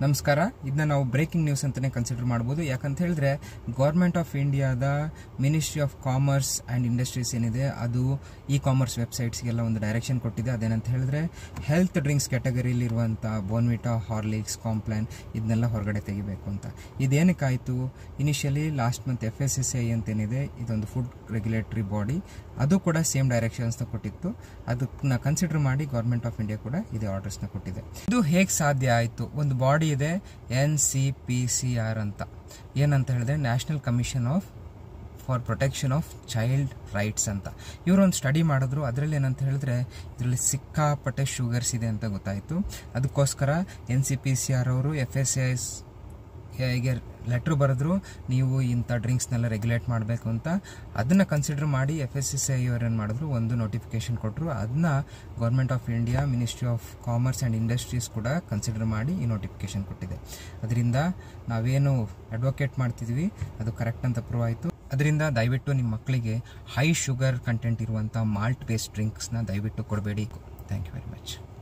ನಮಸ್ಕಾರ. ಇದನ್ನ ನಾವು ಬ್ರೇಕಿಂಗ್ ನ್ಯೂಸ್ ಅಂತಾನೆ ಕನ್ಸಿಡರ್ ಮಾಡಬಹುದು. ಯಾಕಂತ ಹೇಳಿದ್ರೆ ಗವರ್ಮೆಂಟ್ ಆಫ್ ಇಂಡಿಯಾದ ministry of commerce and industries ಏನಿದೆ ಅದು ಇ ಕಾಮರ್ಸ್ ವೆಬ್ಸೈಟ್ಸ್ಗೆಲ್ಲ ಒಂದು ಡೈರೆಕ್ಷನ್ ಕೊಟ್ಟಿದೆ. ಅದೇನಂತ ಹೇಳಿದ್ರೆ ಹೆಲ್ತ್ ಡ್ರಿಂಕ್ಸ್ ಕ್ಯಾಟಗರಿಯಲ್ಲಿ ಇರುವಂಥ ಬೋರ್ನ್ವಿಟಾ, ಹಾರ್ಲಿಕ್ಸ್, ಕಾಂಪ್ಲಾನ್ ಇದನ್ನೆಲ್ಲ ಹೊರಗಡೆ ತೆಗಿಬೇಕು ಅಂತ. ಇದೇನಕ್ಕಾಯಿತು? ಇನಿಷಿಯಲಿ ಲಾಸ್ಟ್ ಮಂತ್ FSSAI ಅಂತೇನಿದೆ, ಇದೊಂದು ಫುಡ್ ರೆಗ್ಯುಲೇಟರಿ ಬಾಡಿ, ಅದು ಕೂಡ ಸೇಮ್ ಡೈರೆಕ್ಷನ್ಸ್ನ ಕೊಟ್ಟಿತ್ತು. ಅದನ್ನ ಕನ್ಸಿಡರ್ ಮಾಡಿ ಗವರ್ಮೆಂಟ್ ಆಫ್ ಇಂಡಿಯಾ ಕೂಡ ಇದೇ ಆರ್ಡರ್ಸ್ನ ಕೊಟ್ಟಿದೆ. ಇದು ಹೇಗೆ ಸಾಧ್ಯ ಆಯಿತು? ಒಂದು ಬಾಡಿ ಇದೆ NCPCR ಅಂತ. ಏನಂತ ಹೇಳಿದ್ರೆ national commission for protection of child rights ಅಂತ. ಇವರೊಂದು ಸ್ಟಡಿ ಮಾಡಿದ್ರು. ಅದರಲ್ಲಿ ಏನಂತ ಹೇಳಿದ್ರೆ ಇದರಲ್ಲಿ ಸಿಕ್ಕಾಪಟ್ಟೆ ಶುಗರ್ಸ್ ಇದೆ ಅಂತ ಗೊತ್ತಾಯಿತು. ಅದಕ್ಕೋಸ್ಕರ NCPCR ಅವರು FSSAIಗೆ ಲೆಟ್ರ್ ಬರೆದ್ರು, ನೀವು ಇಂಥ ಡ್ರಿಂಕ್ಸ್ನೆಲ್ಲ ರೆಗ್ಯುಲೇಟ್ ಮಾಡಬೇಕು ಅಂತ. ಅದನ್ನು ಕನ್ಸಿಡರ್ ಮಾಡಿ FSSAI ಅವರು ಏನು ಮಾಡಿದ್ರು, ಒಂದು ನೋಟಿಫಿಕೇಶನ್ ಕೊಟ್ಟರು. ಅದನ್ನ government of India ministry of commerce and industries ಕೂಡ ಕನ್ಸಿಡರ್ ಮಾಡಿ ಈ ನೋಟಿಫಿಕೇಶನ್ ಕೊಟ್ಟಿದೆ. ಅದರಿಂದ ನಾವೇನು ಅಡ್ವೊಕೇಟ್ ಮಾಡ್ತಿದ್ವಿ ಅದು ಕರೆಕ್ಟ್ ಅಂತ ಪ್ರೂವ್ ಆಯಿತು. ಅದರಿಂದ ದಯವಿಟ್ಟು ನಿಮ್ಮ ಮಕ್ಕಳಿಗೆ ಹೈ ಶುಗರ್ ಕಂಟೆಂಟ್ ಇರುವಂಥ ಮಾಲ್ಟ್ ಬೇಸ್ಡ್ ಡ್ರಿಂಕ್ಸ್ನ ದಯವಿಟ್ಟು ಕೊಡಬೇಡಿ. Thank you very much.